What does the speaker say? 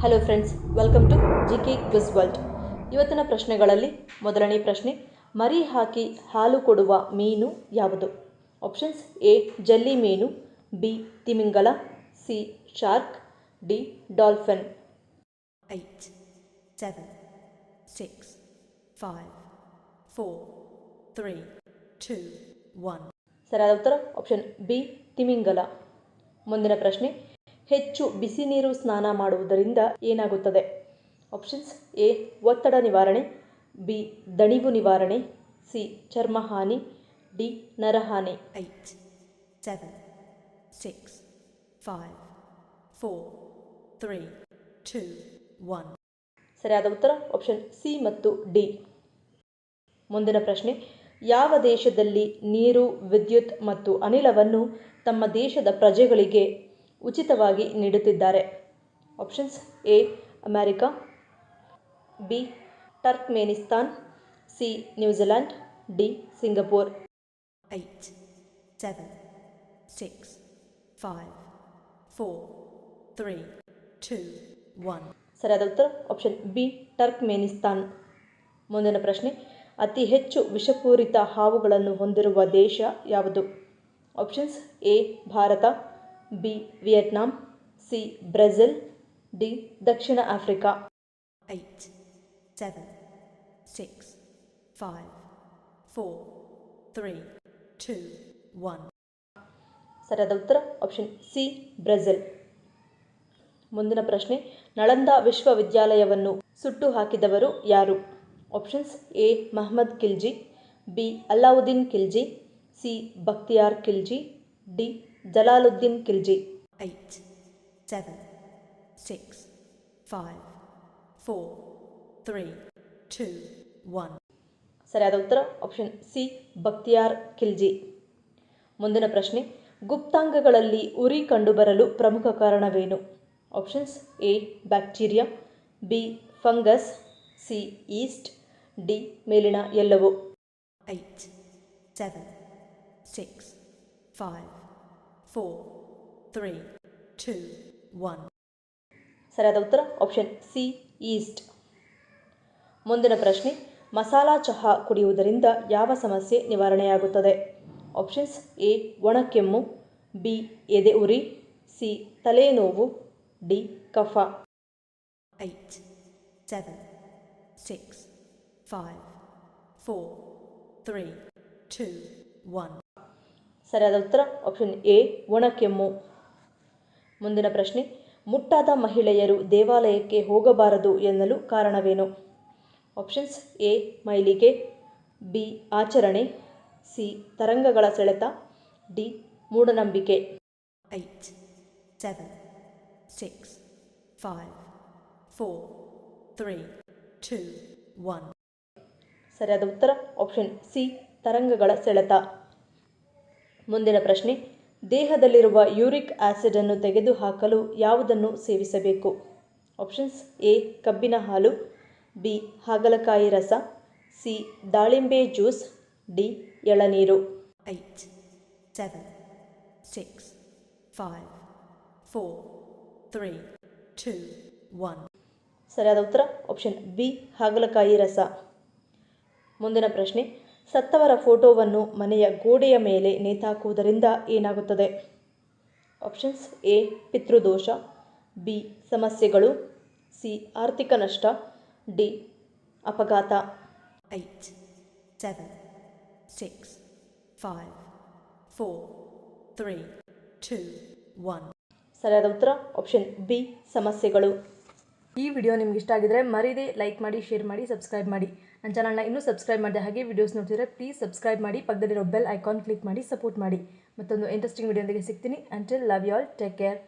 Hello friends, welcome to GK quiz world. ಇವತ್ತಿನ ಪ್ರಶ್ನೆಗಳಲ್ಲಿ ಮೊದಲನೇ ಪ್ರಶ್ನೆ, ಮರಿ ಹಾಕಿ ಹಾಲು ಕೊಡುವ ಮೀನು ಯಾವುದು? ಆಪ್ಷನ್ಸ್: ಎ ಜಲ್ಲಿ ಮೀನು, ಬಿ ತಿಮಿಂಗಲ, ಸಿ ಶಾರ್ಕ್, ಡಿ ಡಾಲ್ಫಿನ್. 8, 7, 6, 5, 4, 3, 2, 1. ಸರಿಯಾದ ಉತ್ತರ ಆಪ್ಷನ್ ಬಿ ತಿಮಿಂಗಲ. ಮುಂದಿನ ಪ್ರಶ್ನೆ, ಹೆಚ್ಚು ಬಿಸಿ ನೀರು ಸ್ನಾನ ಮಾಡುವುದರಿಂದ ಏನಾಗುತ್ತದೆ? ಆಪ್ಷನ್ಸ್: ಎ ಒತ್ತಡ ನಿವಾರಣೆ, ಬಿ ದಣಿವು ನಿವಾರಣೆ, ಸಿ ಚರ್ಮಹಾನಿ, ಡಿ ನರಹಾನಿ. 8, 7, 6, 5, 4, 3, 2, 1. ಸರಿಯಾದ ಉತ್ತರ ಆಪ್ಷನ್ ಸಿ ಮತ್ತು ಡಿ. ಮುಂದಿನ ಪ್ರಶ್ನೆ, ಯಾವ ದೇಶದಲ್ಲಿ ನೀರು, ವಿದ್ಯುತ್ ಮತ್ತು ಅನಿಲವನ್ನು ತಮ್ಮ ದೇಶದ ಪ್ರಜೆಗಳಿಗೆ ಉಚಿತವಾಗಿ ನೀಡುತ್ತಿದ್ದಾರೆ? Options: A America, B Turkmenistan, C New Zealand, D Singapore. 8, 7, 6, 5, 4, 3, 2, 1. ಸರಿಯಾದ ಉತ್ತರ ಆಪ್ಷನ್ ಬಿ ಟರ್ಕ್ಮೆನಿಸ್ತಾನ್. ಮುಂದಿನ ಪ್ರಶ್ನೆ, ಅತಿ ಹೆಚ್ಚು ವಿಷಪೂರಿತ ಹಾವುಗಳನ್ನು ಹೊಂದಿರುವ ದೇಶ ಯಾವುದು? Options: A Bharat, B Vietnam, C Brazil, D Dakshina Africa. 8, 7, 6, 5, 4, 3, 2, 1. ಸರಿಯಾದ ಉತ್ತರ ಆಪ್ಷನ್ ಸಿ ಬ್ರೆಜಿಲ್. ಮುಂದಿನ ಪ್ರಶ್ನೆ, ನಳಂದ ವಿಶ್ವವಿದ್ಯಾಲಯವನ್ನು ಸುಟ್ಟು ಹಾಕಿದವರು ಯಾರು? Options: A Muhammad Khilji, B Alauddin Khilji, C Bakhtiyar Khilji, D Jalaluddin Khilji. 8, 7, 6, 5, 4, 3, 2, 1. ಸರಿಯಾದ ಉತ್ತರ ಆಪ್ಷನ್ ಸಿ ಬಕ್ತಿಯಾರ್ ಖಿಲ್ಜಿ. ಮುಂದಿನ ಪ್ರಶ್ನೆ, ಗುಪ್ತಾಂಗಗಳಲ್ಲಿ ಉರಿ ಕಂಡುಬರಲು ಪ್ರಮುಖ ಕಾರಣವೇನು? Options: A bacteria, B fungus, C East, D ಮೇಲಿನ ಎಲ್ಲವೂ. 8, 7, 6, 5, 4, 3, 2, 1. ಸರಿಯಾದ ಉತ್ತರ ಆಪ್ಷನ್ ಸಿ ಈಸ್ಟ್. ಮುಂದಿನ ಪ್ರಶ್ನೆ, ಮಸಾಲಾ ಚಹಾ ಕುಡಿಯುವುದರಿಂದ ಯಾವ ಸಮಸ್ಯೆ ನಿವಾರಣೆಯಾಗುತ್ತದೆ? ಆಪ್ಷನ್ಸ್: ಎ ಒಣಕೆಮ್ಮು, ಬಿ ಎದೆ ಉರಿ, ಸಿ ತಲೆನೋವು, ಡಿ ಕಫ. 8, 7, 6, 5, 4, 3, 2, 1. ಸರಿಯಾದ ಉತ್ತರ ಆಪ್ಷನ್ ಎ ಒಣಕೆಮ್ಮು. ಮುಂದಿನ ಪ್ರಶ್ನೆ, ಮುಟ್ಟಾದ ಮಹಿಳೆಯರು ದೇವಾಲಯಕ್ಕೆ ಹೋಗಬಾರದು ಎನ್ನಲು ಕಾರಣವೇನು? ಆಪ್ಷನ್ಸ್: ಎ ಮೈಲಿಗೆ, ಬಿ ಆಚರಣೆ, ಸಿ ತರಂಗಗಳ ಸೆಳೆತ, ಡಿ ಮೂಢನಂಬಿಕೆ. 8, 7, 6, 5, 4, 3, 2, 1. ಸರಿಯಾದ ಉತ್ತರ ಆಪ್ಷನ್ ಸಿ ತರಂಗಗಳ ಸೆಳೆತ. ಮುಂದಿನ ಪ್ರಶ್ನೆ, ದೇಹದಲ್ಲಿರುವ ಯೂರಿಕ್ ಆಸಿಡ್ ಅನ್ನು ತೆಗೆದುಹಾಕಲು ಯಾವುದನ್ನು ಸೇವಿಸಬೇಕು? ಆಪ್ಷನ್ಸ್: ಎ ಕಬ್ಬಿನ ಹಾಲು, ಬಿ ಹಾಗಲಕಾಯಿ ರಸ, ಸಿ ದಾಳಿಂಬೆ ಜ್ಯೂಸ್, ಡಿ ಎಳನೀರು. 8, 7, 6, 5, 4, 3, 2, 1. ಸರಿಯಾದ ಉತ್ತರ ಆಪ್ಷನ್ ಬಿ ಹಾಗಲಕಾಯಿ ರಸ. ಮುಂದಿನ ಪ್ರಶ್ನೆ, ಸತ್ತವರ ಫೋಟೋವನ್ನು ಮನೆಯ ಗೋಡೆಯ ಮೇಲೆ ನೇತಾಕುವುದರಿಂದ ಏನಾಗುತ್ತದೆ? ಆಪ್ಷನ್ಸ್: ಎ ಪಿತೃದೋಷ, ಬಿ ಸಮಸ್ಯೆಗಳು, ಸಿ ಆರ್ಥಿಕ ನಷ್ಟ, ಡಿ ಅಪಘಾತ. 8, 7, 6, 5, 4, 3, 2, 1. ಸರಿಯಾದ ಉತ್ತರ ಆಪ್ಷನ್ ಬಿ ಸಮಸ್ಯೆಗಳು. ಈ ವಿಡಿಯೋ ನಿಮ್ಗೆ ಇಷ್ಟ ಆಗಿದ್ರೆ ಮರೀದೆ ಲೈಕ್ ಮಾಡಿ, ಶೇರ್ ಮಾಡಿ, ಸಬ್ಸ್ಕ್ರೈಬ್ ಮಾಡಿ. ನನ್ನ ಚಾನಲ್ನ ಇನ್ನೂ ಸಬ್ಸ್ಕ್ರೈಬ್ ಮಾಡಿದೆ ಹಾಗೆ ವಿಡಿಯೋಸ್ ನೋಡ್ತಿದ್ರೆ ಪ್ಲೀಸ್ ಸಬ್ಸ್ಕ್ರೈಬ್ ಮಾಡಿ, ಪಕ್ಕದಲ್ಲಿರೋ ಬೆಲ್ ಐಕಾನ್ ಕ್ಲಿಕ್ ಮಾಡಿ ಸಪೋರ್ಟ್ ಮಾಡಿ. ಮತ್ತೊಂದು ಇಂಟ್ರೆಸ್ಟಿಂಗ್ ವಿಡಿಯೋದೊಂದಿಗೆ ಸಿಗ್ತೀನಿ. Until love you all, take care.